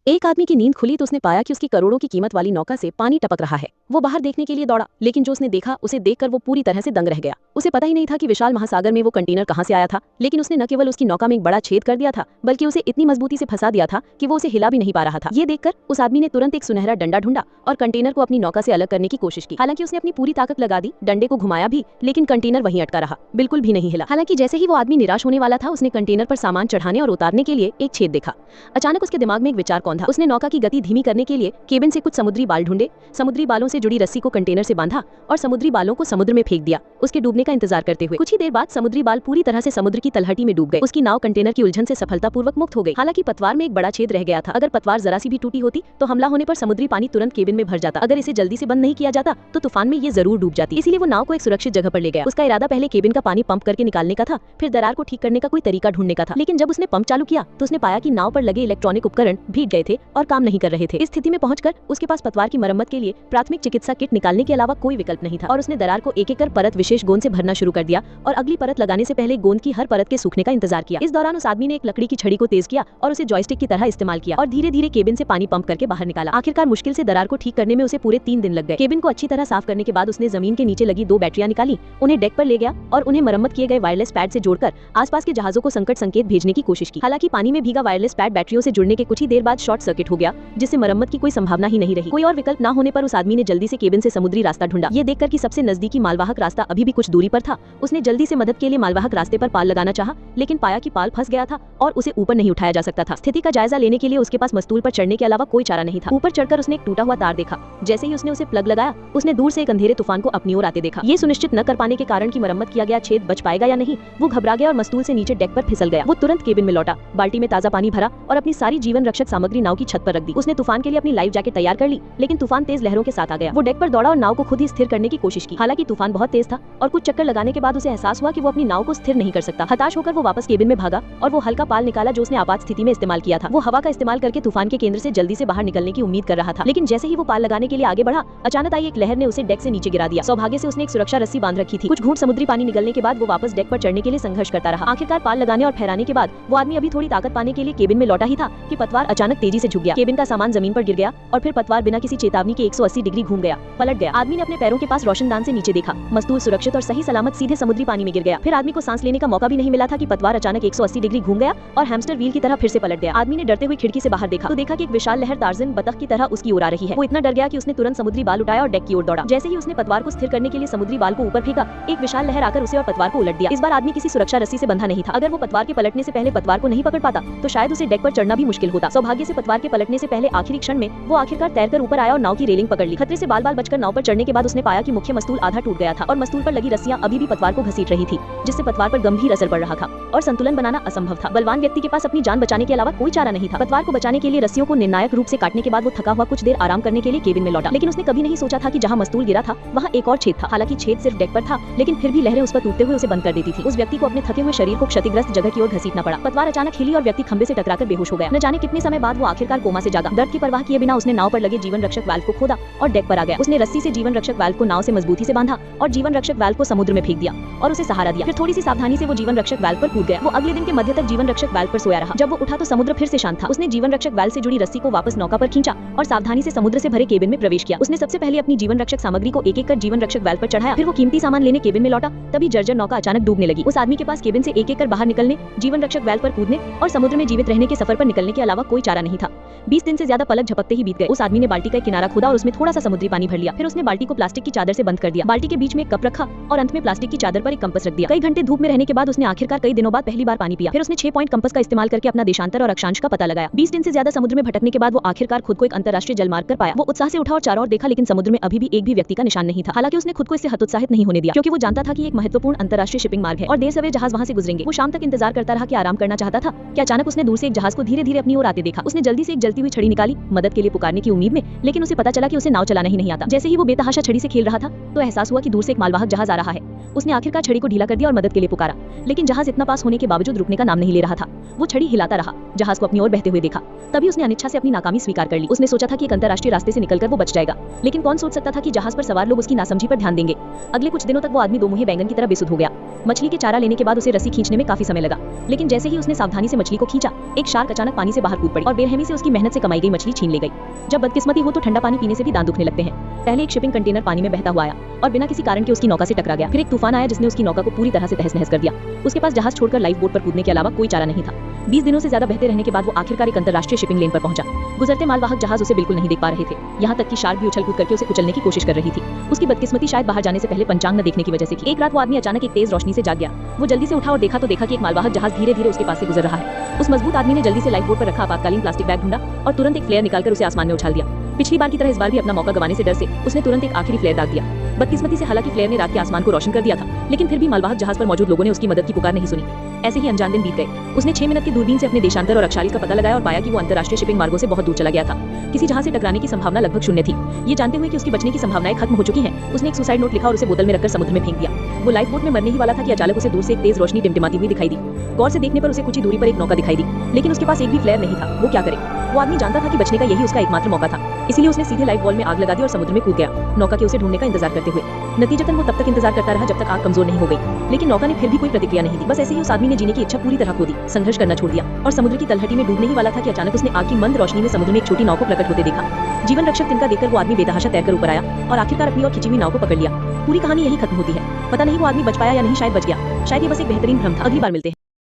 एक आदमी की नींद खुली तो उसने पाया कि उसकी करोड़ों की कीमत वाली नौका से पानी टपक रहा है। वो बाहर देखने के लिए दौड़ा, लेकिन जो उसने देखा उसे देखकर वो पूरी तरह से दंग रह गया। उसे पता ही नहीं था कि विशाल महासागर में वो कंटेनर कहां से आया था, लेकिन उसने न केवल उसकी नौका में एक बड़ा छेद कर दिया था, बल्कि उसे इतनी मजबूती से फंसा दिया था कि वो उसे हिला भी नहीं पा रहा था। ये देखकर उस आदमी ने तुरंत एक सुनहरा डंडा ढूंढा और कंटेनर को अपनी नौका से अलग करने की कोशिश की। हालांकि उसने अपनी पूरी ताकत लगा दी, डंडे को घुमाया भी, लेकिन कंटेनर वहीं अटका रहा, बिल्कुल भी नहीं हिला। हालांकि जैसे ही वो आदमी निराश होने वाला था, उसने कंटेनर पर सामान चढ़ाने और उतारने के लिए एक छेद देखा। अचानक उसके दिमाग में एक विचार कौंधा। उसने नौका की गति धीमी करने के लिए केबिन से कुछ समुद्री बाल ढूंढे, समुद्री बालों से जुड़ी रस्सी को कंटेनर से बांधा और समुद्री बालों को समुद्र में फेंक दिया, उसके डूबने का इंतजार करते हुए। कुछ ही देर बाद समुद्री बाल पूरी तरह से समुद्र की तलहटी में डूब गए। उसकी नाव कंटेनर की उलझन से सफलतापूर्वक मुक्त हो गई। हालांकि पतवार में एक बड़ा छेद रह गया था। अगर पतवार जरा सी भी टूटी होती तो हमला होने पर समुद्री पानी तुरंत केबिन में भर जाता। अगर इसे जल्दी से बंद नहीं किया जाता तो तूफान में ये जरूर डूब जाती। इसीलिए वो नाव को एक सुरक्षित जगह पर ले गया। उसका इरादा पहले केबिन का पानी पंप करके निकालने का था, फिर दरार को ठीक करने का कोई तरीका ढूंढने का था। लेकिन जब उसने पंप चालू किया तो उसने पाया कि नाव पर लगे इलेक्ट्रॉनिक उपकरण भीग गए थे और काम नहीं कर रहे थे। इस स्थिति में पहुंचकर उसके पास पतवार की मरम्मत के लिए प्राथमिक चिकित्सा किट निकालने के अलावा कोई विकल्प नहीं था और उसने दरार को एक एक कर परत विशेष गोंद से भरना शुरू कर दिया और अगली परत लगाने से पहले गोंद की हर परत के सूखने का इंतजार किया। इस दौरान उस आदमी ने एक लकड़ी की छड़ी को तेज किया और उसे जॉयस्टिक की तरह इस्तेमाल किया और धीरे धीरे केबिन से पानी पंप करके बाहर निकाला। आखिरकार मुश्किल से दरार को ठीक करने में उसे पूरे 3 दिन लग गए। केबिन को अच्छी तरह साफ करने के बाद उसने जमीन के नीचे लगी 2 बैटरियां निकाली, उन्हें डेक पर ले गया और उन्हें मरम्मत किए गए वायरलेस पैड से जोड़कर आसपास के जहाजों को संकट संकेत भेजने की कोशिश की। हालांकि पानी में भीगा वायरलेस पैड बैटरियों से जुड़ने के कुछ ही देर बाद शॉर्ट सर्किट हो गया, जिससे मरम्मत की कोई संभावना ही नहीं रही। कोई और विकल्प न होने पर उस आदमी ने जल्दी से केबिन से समुद्री रास्ता ढूंढा। ये देखकर कि सबसे नजदीकी मालवाहक रास्ता अभी भी कुछ दूरी पर था, उसने जल्दी से मदद के लिए मालवाहक रास्ते पर पाल लगाना चाहा, लेकिन पाया कि पाल फंस गया था और उसे ऊपर नहीं उठाया जा सकता था। स्थिति का जायजा लेने के लिए उसके पास मस्तूल पर चढ़ने के अलावा कोई चारा नहीं था। ऊपर चढ़कर उसने एक टूटा हुआ तार देखा। जैसे ही उसने उसे प्लग लगाया, उसने दूर से एक अंधेरे तूफान को अपनी ओर आते देखा। ये सुनिश्चित न कर पाने के कारण कि मरम्मत किया गया छेद बच पाएगा या नहीं, वो घबरा गया और मस्तूल से नीचे डेक पर फिसल गया। वो तुरंत केबिन में लौटा, बाल्टी में ताजा पानी भरा और अपनी सारी जीवन रक्षक सामग्री नाव की छत पर रख दी। उसने तूफान के लिए अपनी लाइफ जैकेट तैयार कर ली, लेकिन तूफान तेज लहरों के साथ आ गया। वो डेक पर दौड़ा और नाव को खुद ही स्थिर करने की कोशिश की। हालांकि तूफान बहुत तेज था और कुछ चक्कर लगाने के बाद उसे एहसास हुआ कि वो अपनी नाव को स्थिर नहीं कर सकता। हताश होकर वो वापस केबिन में भागा और वो हल्का पाल निकाला जो उसने आपात स्थिति में इस्तेमाल किया था। वो हवा का इस्तेमाल करके तूफान के केंद्र से जल्दी से बाहर निकलने की उम्मीद कर रहा था, लेकिन जैसे ही वो पाल लगाने के लिए आगे बढ़ा, अचानक आई एक लहर ने उसे डेक से नीचे गिरा दिया। सौभाग्य से उसने एक सुरक्षा रस्सी बांध रखी थी। कुछ घूंट समुद्री पानी निकलने के बाद वो वापस डेक पर चढ़ने के लिए संघर्ष करता रहा। आखिरकार पाल लगाने और फहराने के बाद वो आदमी अभी थोड़ी ताकत पाने के लिए केबिन में लौटा ही था कि पतवार अचानक तेजी से झुक गया। केबिन का सामान जमीन पर गिर गया और फिर पतवार बिना किसी चेतावनी के 180 डिग्री घूम गया, पलट गया। आदमी ने अपने पैरों के पास रोशनदान से नीचे देखा। मस्तूल सुरक्षित और सही सलामत सीधे समुद्री पानी में गिर गया। फिर आदमी को सांस लेने का मौका भी नहीं मिला था कि पतवार अचानक 180 डिग्री घूम गया और हैमस्टर व्हील की तरह फिर से पलट गया। आदमी ने डरते हुए खिड़की से बाहर देखा तो देखा कि एक विशाल लहर टार्ज़न बतख की तरह उसकी ओर आ रही है। वो इतना डर गया कि उसने तुरंत समुद्री बाल उठाया और डेक की ओर दौड़ा। जैसे ही उसने पतवार को स्थिर करने के लिए समुद्री बाल को ऊपर फेंका, एक विशाल लहर आकर उसे और पतवार को उलट दिया। इस बार आदमी किसी सुरक्षा रस्सी से बंधा नहीं था। अगर वो पतवार के पलटने से पहले पतवार को नहीं पकड़ पाता तो शायद उसे डेक पर चढ़ना भी मुश्किल होता। सौभाग्य से पतवार के पलटने से पहले आखिरी क्षण में वो आखिरकार तैरकर ऊपर आया और नाव की रेलिंग पकड़ ली। खतरे से बाल बाल बचकर नाव पर चढ़ने के बाद उसने पाया कि मुख्य मस्तूल आधा टूट गया था और मस्तूल पर लगी रस्सियां अभी भी पतवार को घसीट रही थी, जिससे पतवार पर गंभीर असर पड़ रहा था और संतुलन बनाना असंभव था। बलवान व्यक्ति के पास अपनी जान बचाने के अलावा कोई चारा नहीं था। पतवार को बचाने के लिए रस्सियों को निर्णायक रूप से काटने के बाद वो थका हुआ कुछ देर आराम करने के लिए केबिन में लौटा, लेकिन उसने कभी नहीं सोचा था कि जहां मस्तूल गिरा था वहां एक और छेद था। हालांकि छेद सिर्फ डेक पर था, लेकिन फिर भी लहरें उस पर टूटते हुए उसे बंद कर देती थी। उस व्यक्ति को अपने थके हुए शरीर को क्षतिग्रस्त जगह की ओर घसीटना पड़ा। पतवार अचानक हिली और व्यक्ति खंबे से टकराकर बेहोश हो गया। न जाने कितने समय बाद वो आखिरकार कोमा से जागा। दर्द की परवाह किए बिना उसने नाव पर लगे जीवन रक्षक वाल्व को खोदा और डेक पर आ गया। उसने रस्सी से जीवन रक्षक वाल्व को नाव से मजबूती से बांधा और जीवन रक्षक वाल्व को समुद्र में फेंक दिया और उसे सहारा दिया। फिर थोड़ी सी सावधानी से वो जीवन रक्षक वाल्व पर कूद गया। वो अगले दिन के मध्य तक जीवन रक्षक वाल्व पर सोया रहा। जब वो उठा तो समुद्र फिर से शांत था। उसने जीवन रक्षक वाल्व से जुड़ी रस्सी को वापस नौका पर खींचा और सावधानी से समुद्र से भरे केबिन में प्रवेश किया। उसने सबसे पहले अपनी जीवन रक्षक सामग्री को एक एक कर जीवन रक्षक वाल्व पर चढ़ाया। फिर वो कीमती सामान लेने केबिन में लौटा, तभी जर्जर नौका अचानक डूबने लगी। उस आदमी के पास केबिन से एक एक कर बाहर निकलने, जीवन रक्षक वाल्व पर कूदने और समुद्र में जीवित रहने के सफर पर निकलने के अलावा कोई चारा नहीं था। 20 दिन से ज्यादा पलक झपकते ही बीत गए। उस आदमी ने बाल्टी का किनारा खोदा और उसमें थोड़ा सा समुद्री पानी भर लिया। फिर उसने बाल्टी को प्लास्टिक की चादर से बंद कर दिया। बाल्टी के बीच में एक कप रखा और अंत में प्लास्टिक की चादर पर एक कंपास रख दिया। कई घंटे धूप में रहने के बाद उसने आखिरकार कई दिनों बाद पहली बार पानी पिया। फिर उसने 6 पॉइंट कंपास का इस्तेमाल करके अपना देशांतर और अक्षांश का पता लगाया। 20 दिन से ज्यादा समुद्र में भटकने के बाद वो आखिरकार खुद को एक अंतरराष्ट्रीय जलमार्ग पर पाया। वो उत्साह से उठा और चारों ओर देखा, लेकिन समुद्र में अभी भी एक भी व्यक्ति का निशान नहीं था। हालांकि उसने खुद को इससे हतोत्साहित नहीं होने दिया, क्योंकि वो जानता था कि एक महत्वपूर्ण अंतरराष्ट्रीय शिपिंग मार्ग है और देर सवेर जहाज वहां से गुजरेंगे। वो शाम तक इंतजार करता रहा कि आराम करना चाहता था कि अचानक उसने दूर से एक जहाज को धीरे धीरे अपनी ओर आते देखा। उसने जल्दी से एक जलती हुई छड़ी निकाली मदद के लिए पुकारने की उम्मीद में, लेकिन उसे पता चला कि उसे नाव चलाना ही नहीं आता। जैसे ही वो बेतहाशा छड़ी से खेल रहा था तो एहसास हुआ कि दूर से एक मालवाहक जहाज आ रहा है। उसने आखिरकार छड़ी को ढीला कर दिया और मदद के लिए पुकारा, लेकिन जहाज इतना पास होने के बावजूद रुकने का नाम नहीं ले रहा था। वो छड़ी हिलाता रहा, जहाज को अपनी ओर बहते हुए देखा। तभी उसने अनिच्छा से अपनी नाकामी स्वीकार कर ली। उसने सोचा था कि एक अंतर्राष्ट्रीय रास्ते से निकलकर वो बच जाएगा, लेकिन कौन सोच सकता था कि जहाज पर सवार लोग उसकी नासमझी पर ध्यान देंगे। अगले कुछ दिनों तक वो आदमी दो मुहे बैंगन की तरह बेसुध हो गया। मछली के चारा लेने के बाद उसे रस्सी खींचने में काफी समय लगा, लेकिन जैसे ही उसने सावधानी से मछली को खींचा, एक शार्क अचानक पानी से बाहर कूद पड़ी और बेरहमी से उसकी मेहनत से कमाई गई मछली छीन ले गई। जब बदकिस्मती हो तो ठंडा पानी पीने से भी दांत दुखने लगते हैं। पहले एक शिपिंग कंटेनर पानी में बहता हुआ आया और बिना किसी कारण के उसकी नौका से टकरा गया। फिर एक तूफान आया जिसने उसकी नौका को पूरी तरह से तहस नहस कर दिया। उसके पास जहाज छोड़कर लाइफ बोट पर कूदने के अलावा कोई चारा नहीं था। 20 दिनों से ज्यादा बहते रहने के बाद वो आखिरकार एक अंतर्राष्ट्रीय शिपिंग लेन पर पहुंचा। गुजरते मालवाहक जहाज उसे बिल्कुल नहीं देख पा रहे थे, यहाँ तक कि शार्क भी उछल कूद करके उसे कुचलने की कोशिश कर रही थी। उसकी बदकिस्मती शायद बाहर जाने से पहले पंचांग न देखने की वजह से थी। एक रात वो आदमी अचानक एक तेज रोशनी से जाग गया। वो जल्दी से उठा और देखा कि एक मालवाहक जहाज धीरे धीरे उसके पास से गुजर रहा है। उस मजबूत आदमी ने जल्दी से लाइफ बोट पर रखा आपातकालीन प्लास्टिक बैग ढूंढा और तुरंत एक फ्लेयर निकालकर उसे आसमान में उछाल दिया। पिछली बार की तरह इस बार भी अपना मौका गंवाने से डर से उसने तुरंत एक आखिरी फ्लेयर दाग दिया। बदकिस्मती से हालांकि फ्लेयर ने रात के आसमान को रोशन कर दिया था, लेकिन फिर भी मालवाहक जहाज पर मौजूद लोगों ने उसकी मदद की पुकार नहीं सुनी। ऐसे ही अनजान दिन बीत गए। उसने 6 मिनट की दूरबीन से अपने देशांतर और अक्षांश का पता लगाया और पाया कि वो अंतर्राष्ट्रीय शिपिंग मार्गों से बहुत दूर चला गया था। किसी जहाज से टकराने की संभावना लगभग शून्य थी। ये जानते हुए कि उसकी बचने की संभावनाएं खत्म हो चुकी हैं, उसने एक सुसाइड नोट लिखा और उसे बोतल में रखकर समुद्र में फेंक दिया। वो लाइफ बोट में मरने ही वाला था कि अचानक उसे दूर से एक तेज रोशनी टिमटिमाती हुई दिखाई दी। गौर से देखने पर उसे कुछ ही दूरी पर एक नौका दिखाई दी, लेकिन उसके पास एक भी फ्लेयर नहीं था। वो क्या करे? वो आदमी जानता था कि बचने का यही उसका एकमात्र मौका था, इसलिए उसने सीधे लाइफ बॉल में आग लगा दी और समुद्र में कूद गया, नौका के उसे ढूंढने का इंतजार करते हुए। नतीजतन वो तब तक इंतजार करता रहा जब तक आग कमजोर नहीं हो गई, लेकिन नौका ने फिर भी कोई प्रतिक्रिया नहीं दी। बस ऐसे ही उस आदमी ने जीने की इच्छा पूरी तरह खो दी, संघर्ष करना छोड़ दिया और समुद्र की तलहटी में डूबने ही वाला था कि अचानक उसने आग की मंद रोशनी में समुद्र में एक छोटी नाव को प्रकट होते देखा। जीवन रक्षक तिनका देखकर वो आदमी बेतहाशा तैरकर ऊपर आया और आखिरकार अपनी और खिंची हुई नाव को पकड़ लिया। पूरी कहानी यही खत्म होती है। पता नहीं वो आदमी बच पाया या नहीं, शायद बच गया, शायद ये बस एक बेहतरीन भ्रम था। अगली बार मिलते हैं।